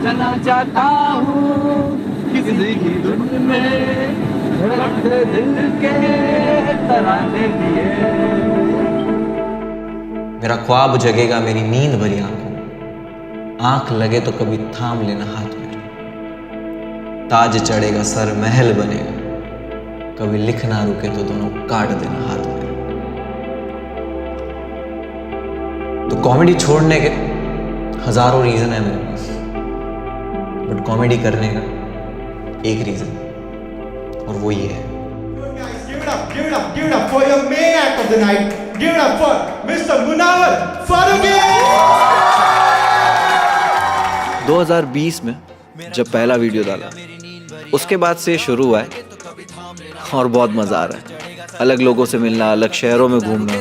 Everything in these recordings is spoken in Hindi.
चला जाता हूँ किसी की धुन में, धड़कते दिल के तराने लिए। मेरा ख्वाब जगेगा मेरी नींद भरी आंखों, आंख लगे तो कभी थाम लेना हाथ मेरे। ताज चढ़ेगा सर महल बनेगा, कभी लिख ना रुके तो दोनों काट देना हाथ मेरे। तो कॉमेडी छोड़ने के हजारों रीजन है मेरे पास, बट कॉमेडी करने का एक रीजन, और वो ये है। Give it up for your main act of the night. Give it up for Mr. Munawar Farooqi. 2020 में जब पहला वीडियो डाला, उसके बाद से शुरू हुआ है और बहुत मजा आ रहा है। अलग लोगों से मिलना, अलग शहरों में घूमना।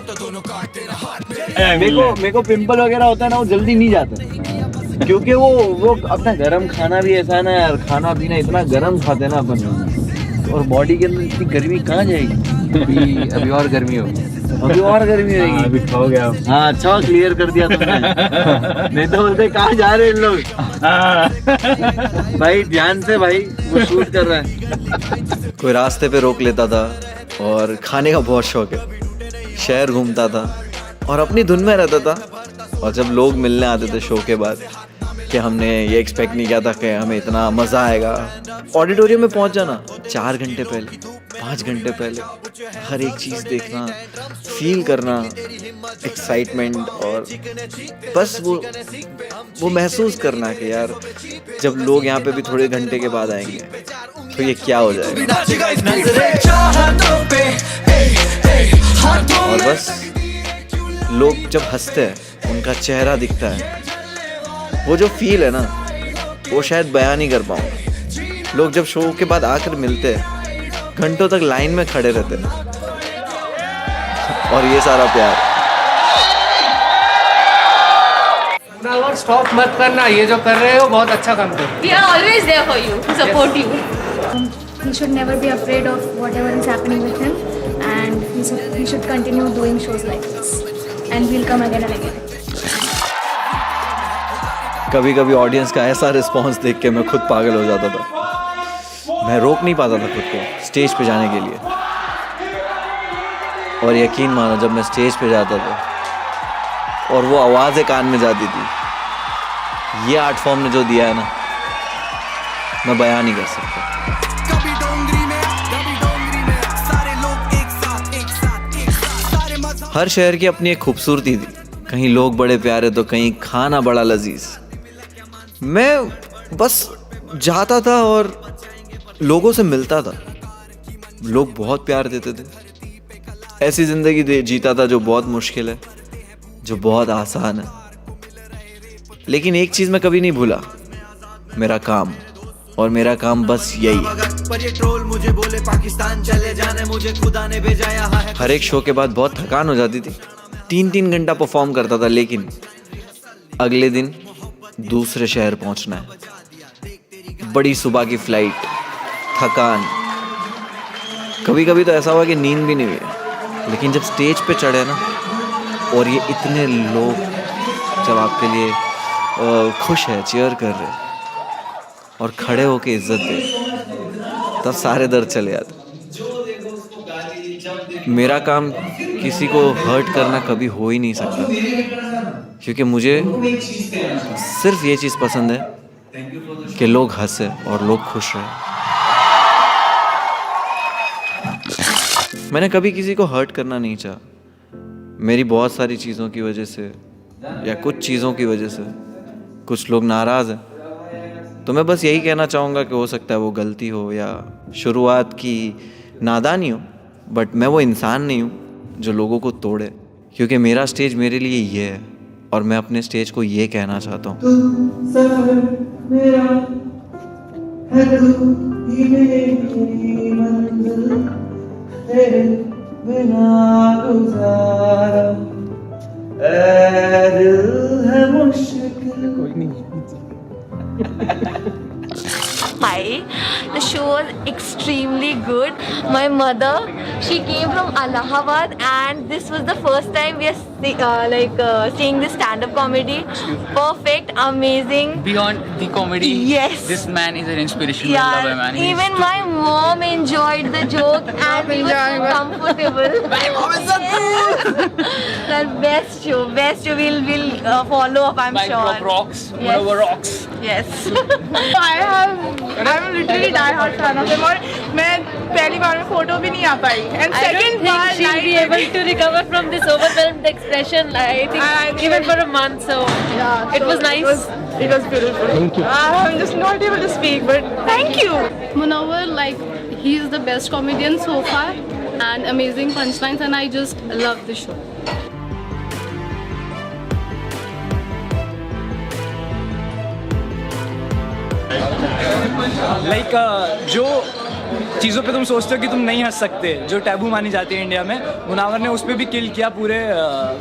मेरे को पिंपल वगैरह होता है ना, वो जल्दी नहीं जाता, क्योंकि वो अपना गरम खाना भी ऐसा है ना यार, खाना पीना इतना गरम खाते हैं ना अपन, और बॉडी के अंदर इतनी गर्मी कहाँ जाएगी। अभी और गर्मी हो, अभी और गर्मी होगी। अभी हो गया। हाँ अच्छा क्लियर कर दिया तुमने। नहीं तो बोलते कहाँ जा रहे हैं इन लोग। भाई ध्यान से भाई, वो शूट कर रहा है। कोई रास्ते पे रोक लेता था, और खाने का बहुत शौक है। शहर घूमता था और अपनी धुन में रहता था। और जब लोग मिलने आते थे शो के बाद, कि हमने ये एक्सपेक्ट नहीं किया था कि हमें इतना मज़ा आएगा। ऑडिटोरियम में पहुंच जाना 4 घंटे पहले, 5 घंटे पहले, हर एक चीज़ देखना, फील करना, एक्साइटमेंट, और बस वो महसूस करना कि यार जब लोग यहाँ पे भी थोड़े घंटे के बाद आएंगे तो ये क्या हो जाएगा। और बस लोग जब हंसते हैं, उनका चेहरा दिखता है, वो जो फील है ना, वो शायद बयान नहीं कर पाऊंगा। लोग जब शो के बाद आकर मिलते हैं, घंटों तक लाइन में खड़े रहते हैं, और ये सारा प्यार। स्टॉप मत करना, ये जो कर रहे हो बहुत अच्छा काम कर रहे हो। We are always there for you, to support you. He should never be afraid of whatever is happening with him, and he should continue doing shows like this, and we'll come again and again. कभी कभी ऑडियंस का ऐसा रिस्पांस देख के मैं खुद पागल हो जाता था। मैं रोक नहीं पाता था खुद को स्टेज पे जाने के लिए। और यकीन मानो, जब मैं स्टेज पे जाता था और वो आवाज़ें कान में जाती थी, ये आर्ट फॉर्म ने जो दिया है ना, मैं बयान नहीं कर सकता। हर शहर की अपनी एक खूबसूरती थी। कहीं लोग बड़े प्यारे तो कहीं खाना बड़ा लजीज। मैं बस जाता था और लोगों से मिलता था। लोग बहुत प्यार देते थे। ऐसी जिंदगी जीता था जो बहुत मुश्किल है, जो बहुत आसान है। लेकिन एक चीज मैं कभी नहीं भूला, मेरा काम। और मेरा काम बस यही है। हर एक शो के बाद बहुत थकान हो जाती थी। 3-3 घंटा परफॉर्म करता था, लेकिन अगले दिन दूसरे शहर पहुंचना है, बड़ी सुबह की फ्लाइट, थकान, कभी कभी तो ऐसा हुआ कि नींद भी नहीं हुई। लेकिन जब स्टेज पे चढ़े ना, और ये इतने लोग जब आपके लिए खुश है, चीयर कर रहे हैं और खड़े होके इज्जत दे, तब सारे दर्द चले जाते। मेरा काम किसी को हर्ट करना कभी हो ही नहीं सकता, क्योंकि मुझे सिर्फ ये चीज़ पसंद है कि लोग हंसे और लोग खुश रहे। मैंने कभी किसी को हर्ट करना नहीं चाहा। मेरी बहुत सारी चीज़ों की वजह से या कुछ चीज़ों की वजह से कुछ लोग नाराज़ हैं, तो मैं बस यही कहना चाहूँगा कि हो सकता है वो गलती हो या शुरुआत की नादानी हो, बट मैं वो इंसान नहीं हूँ जो लोगों को तोड़े। क्योंकि मेरा स्टेज मेरे लिए ये है, और मैं अपने स्टेज को ये कहना चाहता हूँ। Hi, The show was extremely good. My mother, she came from Allahabad, and this was the first time we are seeing this stand-up comedy. Perfect, amazing. Beyond the comedy, Yes. this man is an inspiration. I love him, man. Even my mom enjoyed the joke and we were so comfortable. My mom is so good. The best show. We'll follow up, I'm Mic sure. drop rocks. Yes. Whatever rocks. Yes. I'm literally die hard fan of him और मैं पहली बार में फोटो भी नहीं आ पाई and second bar she'll be able to recover from this overwhelmed expression. I think even for a month. So yeah, it was nice. It was beautiful. Thank you. I'm just not able to speak, but thank you. Munawar, like, he's the best comedian so far and amazing punchlines, and I just love the show. Like जो चीज़ों पे तुम सोचते हो कि तुम नहीं हंस सकते, जो टैबू मानी जाती है इंडिया में, मुनावर ने उस पर भी किल किया पूरे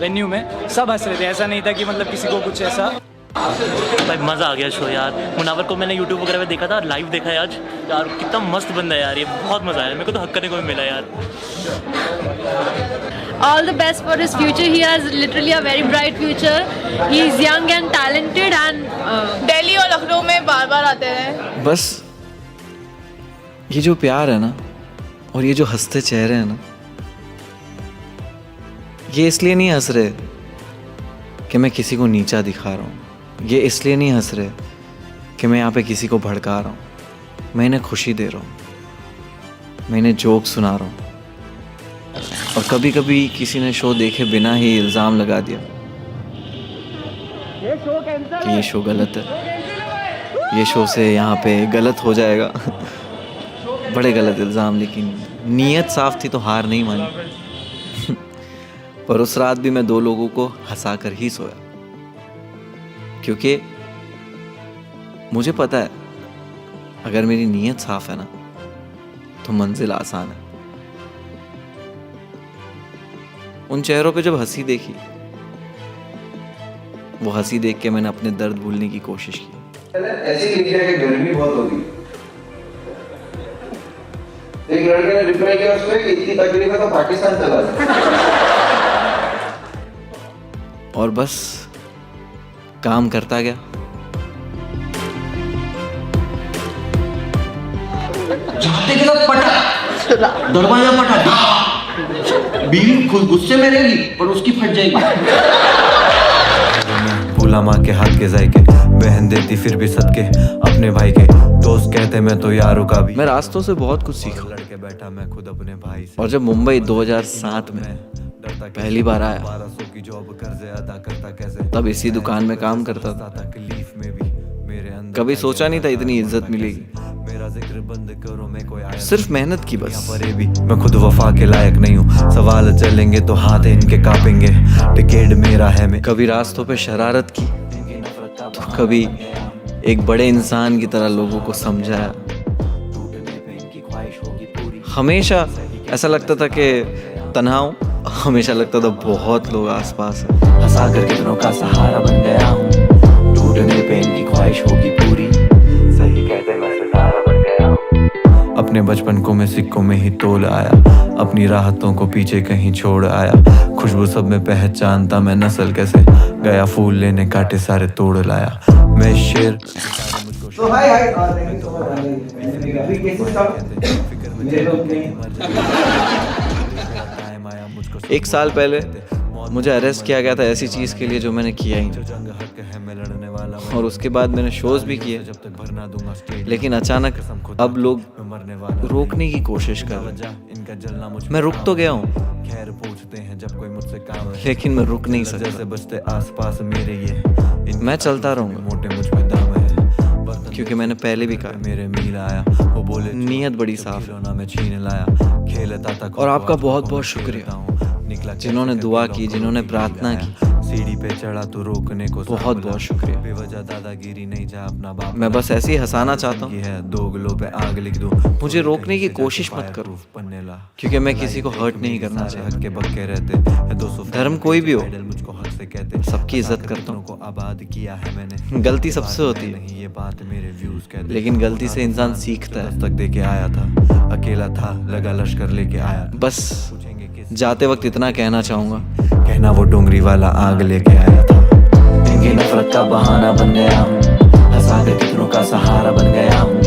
वेन्यू में। सब हंस रहे थे, ऐसा नहीं था कि मतलब किसी को कुछ ऐसा। भाई मज़ा आ गया शो यार। मुनावर को मैंने यूट्यूब वगैरह में देखा था, लाइव देखा है आज यार। कितना मस्त बंदा है यार, ये बहुत मज़ा आया। मेरे को तो हक करने को भी मिला यार। All the best for his future. He has literally a very bright future. He is young and talented and Delhi और लखनऊ में बार-बार आते हैं। बस ये जो प्यार है ना, और ये जो हंसते चेहरे हैं ना, ये इसलिए नहीं हंस रहे कि मैं किसी को नीचा दिखा रहा हूँ। ये इसलिए नहीं हंस रहे कि मैं यहाँ पे किसी को भड़का रहा हूँ। मैं इन्हें खुशी दे रहा हूँ, मैं इन्हें जोक सुना रहा हूँ। और कभी कभी किसी ने शो देखे बिना ही इल्ज़ाम लगा दिया कि ये शो गलत है, ये शो से यहाँ पे गलत हो जाएगा। बड़े गलत इल्ज़ाम, लेकिन नीयत साफ थी तो हार नहीं मानी। पर उस रात भी मैं 2 लोगों को हंसा कर ही सोया, क्योंकि मुझे पता है अगर मेरी नीयत साफ है ना तो मंजिल आसान है। उन चेहरों पे जब हंसी देखी, वो हंसी देख के मैंने अपने दर्द भूलने की कोशिश की। ऐसी लिख दिया कि गर्मी बहुत होगी। एक लड़के ने रिप्लाई किया उसमें कि इतनी तकलीफ है तो पाकिस्तान चला जाए। और बस काम करता गया। जाते के साथ पटा, दरवाजा पटा। बीवी खुद गुस्से में रहेगी पर उसकी फट जाएगी। भूला माँ के हाथ के जायके, बहन देती फिर भी सदके अपने भाई के। दोस्त कहते मैं तो यारों का भी। मैं रास्तों से बहुत कुछ सीखा। लड़के बैठा मैं खुद अपने भाई से। और जब मुंबई 2007 में पहली बार आया, 1200 की जॉब कर्जे अदा करता कैसे, तब इसी दुकान में काम करता था। तकलीफ में भी मेरे अंदर कभी सोचा नहीं था इतनी इज्जत मिलेगी। मेरा जिक्र बंद करो, मैं कोई आया सिर्फ मेहनत की बस। पर भी मैं खुद वफा के लायक नहीं हूँ। सवाल चलेंगे तो हाथ इनके कांपेंगे। टिकट मेरा है मैं। कभी रास्तों पे शरारत की, तो कभी एक बड़े इंसान की तरह लोगों को समझाया। हमेशा ऐसा लगता था कि तन्हा हूँ, हमेशा लगता था बहुत लोग आसपास हैं। हंसा कर कितनों का सहारा बन गया हूँ। टूटने पे इनकी ख्वाहिश होगी पूरी। सही कहते मैं सितारा बन गया हूँ। अपने बचपन को मैं सिक्कों में ही तोल आया। अपनी राहतों को पीछे कहीं छोड़ आया। खुशबू सब में पहचानता मैं नस्ल कैसे। गया फूल लेने काटे सारे तोड़ लाया। मैं शेर। तो हाय हाय, थैंक यू सो मच। अभी केसेस का मेरे लोग नहीं। 1 साल पहले मुझे अरेस्ट किया गया था ऐसी चीज़ के लिए जो मैंने किया ही नहीं। और उसके बाद मैंने शोज भी किए, लेकिन अचानक अब लोग रोकने की कोशिश कर रहे हैं। मैं रुक तो गया हूँ, खैर पूछते हैं जब कोई मुझसे काम है, लेकिन मैं रुक नहीं सकता। जैसे बचते आसपास मेरे ये मैं चलता रहूँगा, मोटे मुझ पे दाम है। क्योंकि मैंने पहले भी कहा मेरे मील आया, वो बोले नीयत बड़ी साफ है। ना मैं छीन लाया, खेलता था। और आपका बहुत बहुत शुक्रिया, निकला जिन्होंने दुआ की, जिन्होंने प्रार्थना की। सीढ़ी पे चढ़ा तो रोकने को बहुत बहुत शुक्रिया। बेवजह दादागिरी नहीं जा अपना बाप। मैं बस ऐसे ही हंसाना चाहता हूँ। है दो गलों पे आग लिख दूं, मुझे रोकने की कोशिश मत करो, क्योंकि मैं किसी को हर्ट नहीं करना चाहता। के बक्के रहते धर्म कोई भी हो, मुझको हक से कहते, सबकी इज्जत करता हूँ। को आबाद किया है मैंने, गलती सबसे होती है, ये बात मेरे व्यूज कहते, लेकिन गलती से इंसान सीखता है। तक दे के आया था, अकेला था, लगा लश्कर लेके आया। बस जाते वक्त इतना कहना चाहूंगा, कहना वो डोंगरी वाला आग लेके आया था। इनकी नफरत का बहाना बन गया हूँ, हंसा के कितनों का सहारा बन गया हूँ।